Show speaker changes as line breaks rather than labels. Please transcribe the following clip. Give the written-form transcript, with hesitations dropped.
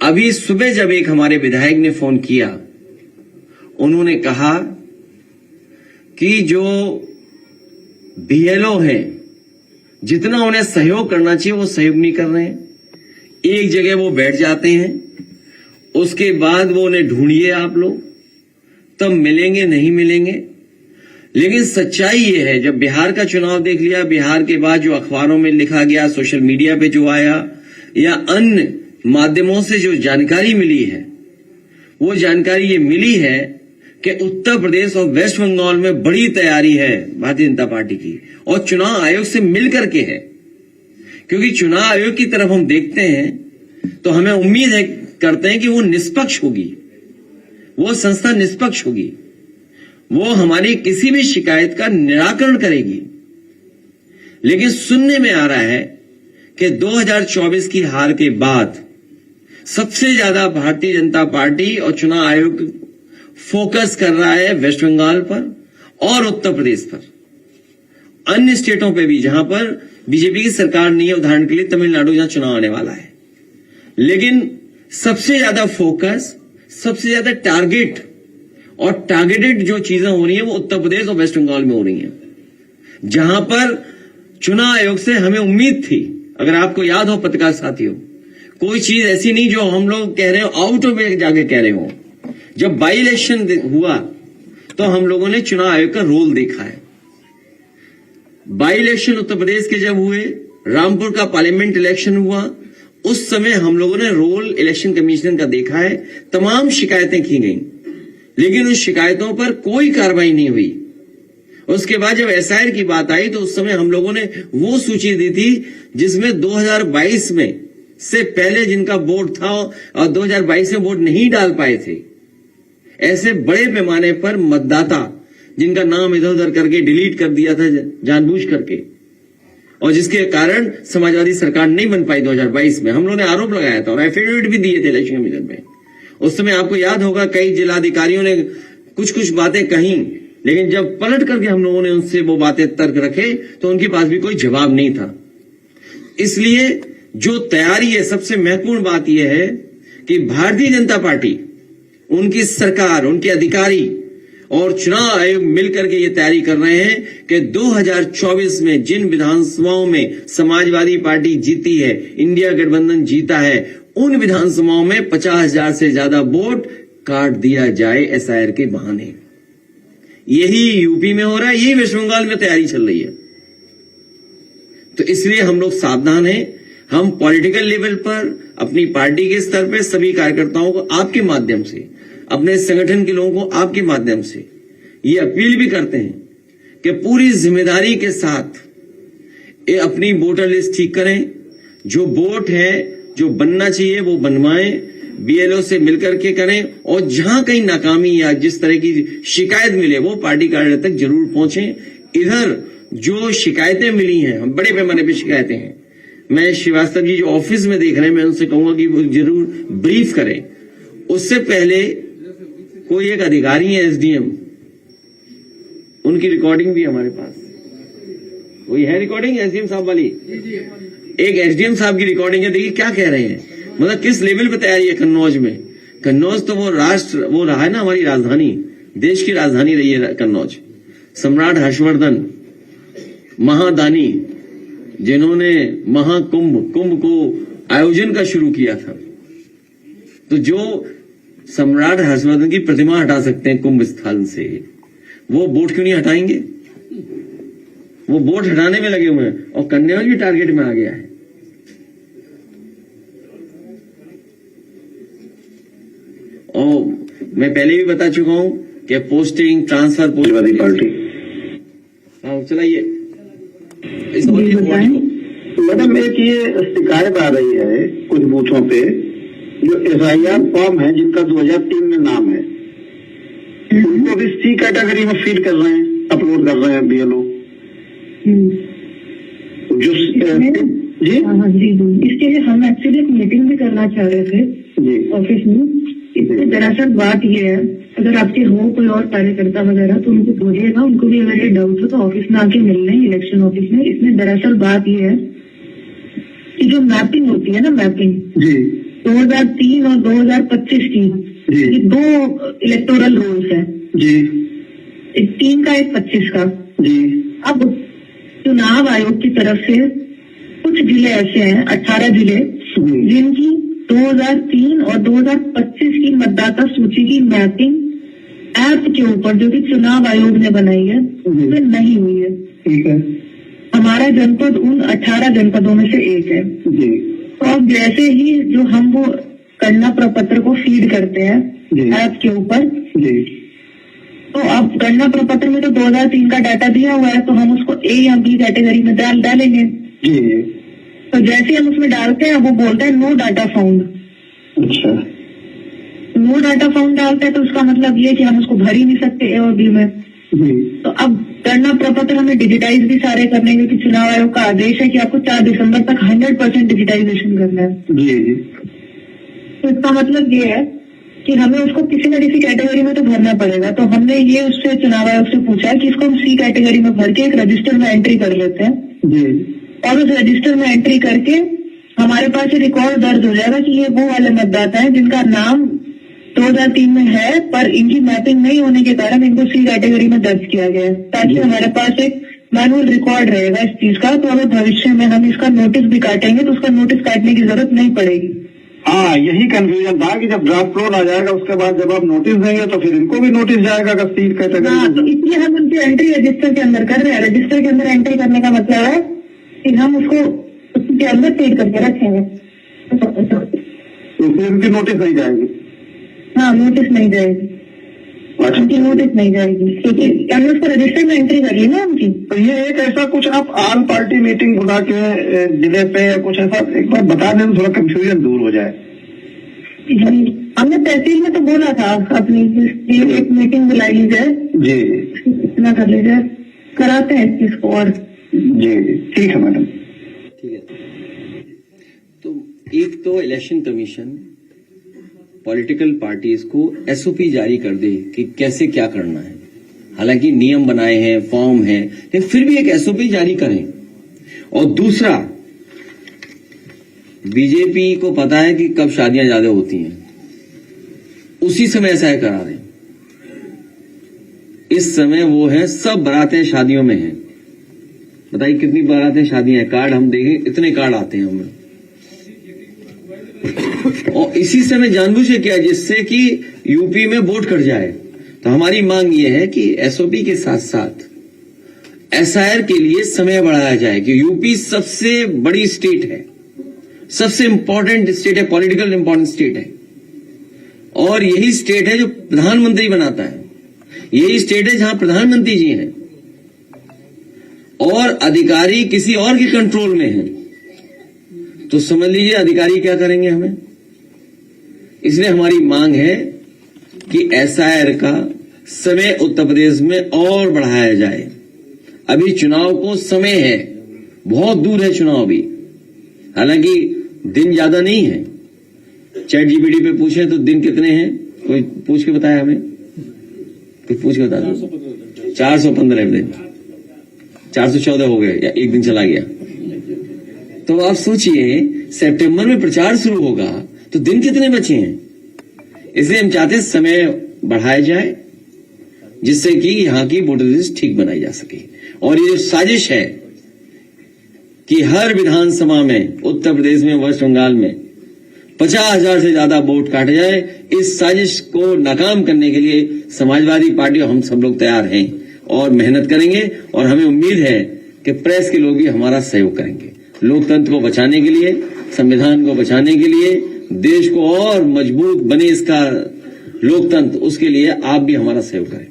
अभी सुबह जब एक हमारे विधायक ने फोन किया, उन्होंने कहा कि जो बीएलओ हैं, जितना उन्हें सहयोग करना चाहिए वो सहयोग नहीं कर रहे हैं। एक जगह वो बैठ जाते हैं, उसके बाद वो उन्हें ढूंढिए आप लोग, तब मिलेंगे, नहीं मिलेंगे। लेकिन सच्चाई ये है, जब बिहार का चुनाव देख लिया, बिहार के बाद जो अखबारों में लिखा गया, सोशल मीडिया पे जो आया या अन्य माध्यमों से जो जानकारी मिली है, वो जानकारी ये मिली है कि उत्तर प्रदेश और वेस्ट बंगाल में बड़ी तैयारी है भारतीय जनता पार्टी की, और चुनाव आयोग से मिलकर के है। क्योंकि चुनाव आयोग की तरफ हम देखते हैं तो हमें उम्मीद है, करते हैं कि वो निष्पक्ष होगी, वो संस्था निष्पक्ष होगी, वो हमारी किसी भी शिकायत का निराकरण करेगी। लेकिन सुनने में आ रहा है कि 2024 की हार के बाद सबसे ज्यादा भारतीय जनता पार्टी और चुनाव आयोग फोकस कर रहा है वेस्ट बंगाल पर और उत्तर प्रदेश पर, अन्य स्टेटों पे भी जहां पर बीजेपी की सरकार नहीं है, उदाहरण के लिए तमिलनाडु जहां चुनाव आने वाला है। लेकिन सबसे ज्यादा फोकस, सबसे ज्यादा टारगेट और टारगेटेड जो चीजें हो रही हैं वो उत्तर प्रदेश और वेस्ट बंगाल में हो रही हैं, जहां पर चुनाव आयोग से हमें उम्मीद थी। अगर आपको याद हो पत्रकार साथियों, कोई चीज ऐसी नहीं जो हम लोग कह रहे हो आउट ऑफ वे जाके कह रहे हो। जब बाई इलेक्शन हुआ तो हम लोगों ने चुनाव आयोग का रोल देखा है। बाई इलेक्शन उत्तर प्रदेश के जब हुए, रामपुर का पार्लियामेंट इलेक्शन हुआ, उस समय हम लोगों ने रोल इलेक्शन कमीशन का देखा है। तमाम शिकायतें की गई, लेकिन उस शिकायतों पर कोई कार्रवाई नहीं हुई। उसके बाद जब एसआईआर की बात आई तो उस समय हम लोगों ने वो सूची दी थी जिसमें 2022 में से पहले जिनका वोट था और 2022 में वोट नहीं डाल पाए थे, ऐसे बड़े पैमाने पर मतदाता जिनका नाम इधर उधर करके डिलीट कर दिया था जानबूझ करके, और जिसके कारण समाजवादी सरकार नहीं बन पाई 2022 में। हम लोगों ने आरोप लगाया था और एफिडेविट भी दिए थे इलेक्शन कमीशन में। उस समय आपको याद होगा कई जिलाधिकारियों ने कुछ कुछ बातें कही, लेकिन जब पलट करके हम लोगों ने उनसे वो बातें तर्क रखे तो उनके पास भी कोई जवाब नहीं था। इसलिए जो तैयारी है, सबसे महत्वपूर्ण बात यह है कि भारतीय जनता पार्टी, उनकी सरकार, उनके अधिकारी और चुनाव आयोग मिलकर के ये तैयारी कर रहे हैं कि 2024 में जिन विधानसभाओं में समाजवादी पार्टी जीती है, इंडिया गठबंधन जीता है, उन विधानसभाओं में 50,000 से ज्यादा वोट काट दिया जाए एसआईआर के बहाने। यही यूपी में हो रहा है, यही वेस्ट बंगाल में तैयारी चल रही है। तो इसलिए हम लोग सावधान हैं। हम पॉलिटिकल लेवल पर, अपनी पार्टी के स्तर पर सभी कार्यकर्ताओं को आपके माध्यम से, अपने संगठन के लोगों को आपके माध्यम से ये अपील भी करते हैं कि पूरी जिम्मेदारी के साथ ये अपनी वोटर लिस्ट ठीक करें। जो वोट है, जो बनना चाहिए वो बनवाएं, बीएलओ से मिलकर के करें, और जहां कहीं नाकामी या जिस तरह की शिकायत मिले वो पार्टी कार्यालय तक जरूर पहुंचें। इधर जो शिकायतें मिली हैं, हम बड़े पैमाने पर शिकायतें हैं, मैं श्रीवास्तव जी जो ऑफिस में देख रहे हैं, मैं उनसे कहूंगा कि वो जरूर ब्रीफ करें। उससे पहले कोई एक अधिकारी है एसडीएम, उनकी रिकॉर्डिंग भी हमारे पास, वही है रिकॉर्डिंग एसडीएम साहब वाली, एक एसडीएम साहब की रिकॉर्डिंग है। देखिए क्या कह रहे हैं, मतलब किस लेवल पे तैयारी है कन्नौज में। कन्नौज तो वो रहा है ना, हमारी राजधानी, देश की राजधानी रही है कन्नौज। सम्राट हर्षवर्धन महादानी, जिन्होंने कुंभ को आयोजन का शुरू किया था, तो जो सम्राट हर्षवर्धन की प्रतिमा हटा सकते हैं कुंभ स्थल से, वो बोट क्यों नहीं हटाएंगे? वो बोट हटाने में लगे हुए हैं, और कन्नौज भी टारगेट में आ गया है। और मैं पहले भी बता चुका हूं कि पोस्टिंग ट्रांसफर पार्टी। हाँ चलाइए।
मैडम एक ये शिकायत आ रही है कुछ बूथों पे, जो एफआईआर फॉर्म है जिनका 2003 में नाम है, उनको भी सी कैटेगरी में फीड कर रहे हैं, अपलोड कर रहे हैं बीएलओ। जो जी
हाँ जी, इसके लिए हम एक्चुअली एक मीटिंग भी करना चाह रहे थे जी ऑफिस में। इसमें दरअसल बात ये है, अगर आपके हो कोई और कार्यकर्ता वगैरह तो उनको बोलिएगा, उनको भी अगर ये डाउट हो तो ऑफिस में आके मिल लें, इलेक्शन ऑफिस में। इसमें दरअसल बात ये है कि जो मैपिंग होती है ना, मैपिंग
जी,
2003 और 2025 की
जी।
ये 2 इलेक्टोरल रोल्स हैं,
जी।
एक 3 का एक 25 का।
जी।
अब चुनाव आयोग की तरफ से कुछ जिले ऐसे हैं, 18 जिले, जिनकी 2003 और 2025 की मतदाता सूची की मैपिंग ऐप के ऊपर जो कि चुनाव आयोग ने बनाई है उसमें नहीं हुई है।
ठीक है।
हमारा जनपद उन 18 जनपदों में से एक है।
जी।
तो अब जैसे ही जो हम वो गणना प्रपत्र को फीड करते हैं
जी।
ऐप के ऊपर,
जी।
तो अब गणना प्रपत्र में तो 2003 का डाटा दिया हुआ है, तो हम उसको ए या बी कैटेगरी में डालेंगे।
जी।
तो जैसे हम उसमें डालते हैं वो बोलता है नो डाटा फाउंड।
अच्छा।
नो डाटा फाउंड डालते हैं तो उसका मतलब ये कि हम उसको भर ही नहीं सकते ए और बी में।
जी।
तो अब गणना प्रपत्र हमें डिजिटाइज भी सारे करने हैं, क्योंकि चुनाव आयोग का आदेश है कि आपको 4 दिसंबर तक 100% डिजिटाइजेशन करना है।
जी।
तो इसका मतलब ये है कि हमें उसको किसी न किसी कैटेगरी में तो भरना पड़ेगा। तो हमने ये उससे चुनाव आयोग से पूछा है कि इसको हम सी कैटेगरी में भर के एक रजिस्टर में एंट्री कर लेते हैं,
जी।
और उस रजिस्टर में एंट्री करके हमारे पास ये रिकॉर्ड दर्ज हो जाएगा कि ये वो वाले मतदाता हैं जिनका नाम 2003 में है, पर इनकी मैपिंग नहीं होने के कारण इनको सी कैटेगरी में दर्ज किया गया है, ताकि हमारे पास एक मैनुअल रिकॉर्ड रहेगा इस चीज का। तो अगर भविष्य में हम इसका नोटिस भी काटेंगे तो उसका नोटिस काटने की जरूरत नहीं पड़ेगी।
हाँ, यही कंफ्यूजन था कि जब ड्राफ्ट फ्लोर आ जाएगा उसके बाद जब आप नोटिस देंगे तो फिर इनको भी नोटिस जाएगा अगर सी
हाँ, तो
कैटेगरी।
इसलिए हम उनकी एंट्री रजिस्टर के अंदर कर रहे हैं। रजिस्टर के अंदर एंट्री करने का मतलब है कि हम उसको उसके अंदर फीड करके रखेंगे।
तो फिर उनकी नोटिस नहीं जाएगी।
हाँ, नोटिस नहीं जाएगी,
अच्छा।
उनकी नोटिस नहीं जाएगी, क्योंकि हमने उसको रजिस्टर में एंट्री कर ली ना उनकी।
तो ये एक ऐसा कुछ आप ऑल पार्टी मीटिंग बुला के जिले पे या कुछ ऐसा एक बार बता दें तो थोड़ा कंफ्यूजन दूर हो जाए।
हमने तहसील में तो बोला था अपनी एक मीटिंग बुलाई ली जाए,
जी।
इतना कर ली जाए, कराते हैं इस चीज को। और
जी। ठीक है मैडम।
ठीक है। तो एक तो इलेक्शन कमीशन पॉलिटिकल पार्टीज को एसओपी जारी कर दे कि कैसे क्या करना है। हालांकि नियम बनाए हैं, फॉर्म है, लेकिन फिर भी एक एसओपी जारी करें। और दूसरा, बीजेपी को पता है कि कब शादियां ज्यादा होती हैं, उसी समय ऐसा है करा दें। इस समय वो है, सब बारातें शादियों में हैं। बताइए कितनी बारातें शादियां हैं, कार्ड हम देखें, इतने कार्ड आते हैं हमें। और इसी समय जानबूझ के किया जिससे कि यूपी में वोट कट जाए। तो हमारी मांग यह है कि एसओपी के साथ साथ एसआईआर के लिए समय बढ़ाया जाए, कि यूपी सबसे बड़ी स्टेट है, सबसे इंपॉर्टेंट स्टेट है, पॉलिटिकल इंपॉर्टेंट स्टेट है, और यही स्टेट है जो प्रधानमंत्री बनाता है, यही स्टेट है जहां प्रधानमंत्री जी हैं और अधिकारी किसी और के कंट्रोल में हैं। तो समझ लीजिए अधिकारी क्या करेंगे हमें। इसलिए हमारी मांग है कि एसआईआर का समय उत्तर प्रदेश में और बढ़ाया जाए। अभी चुनाव को समय है, बहुत दूर है चुनाव भी, हालांकि दिन ज्यादा नहीं है। चैट जीपीटी पे पूछे तो दिन कितने हैं, कोई पूछ के बताया हमें, कोई पूछ के बता दो। 415 दिन, 414 हो गए या एक दिन चला गया। तो आप सोचिए सितंबर में प्रचार शुरू होगा तो दिन कितने बचे हैं। इसलिए हम चाहते हैं समय बढ़ाया जाए जिससे कि यहां की वोटर लिस्ट ठीक बनाई जा सके। और ये जो साजिश है कि हर विधानसभा में उत्तर प्रदेश में, वेस्ट बंगाल में 50,000 से ज्यादा वोट काटे जाए, इस साजिश को नाकाम करने के लिए समाजवादी पार्टी और हम सब लोग तैयार हैं और मेहनत करेंगे। और हमें उम्मीद है कि प्रेस के लोग भी हमारा सहयोग करेंगे। लोकतंत्र को बचाने के लिए, संविधान को बचाने के लिए, देश को और मजबूत बने इसका लोकतंत्र, उसके लिए आप भी हमारा सहयोग करें।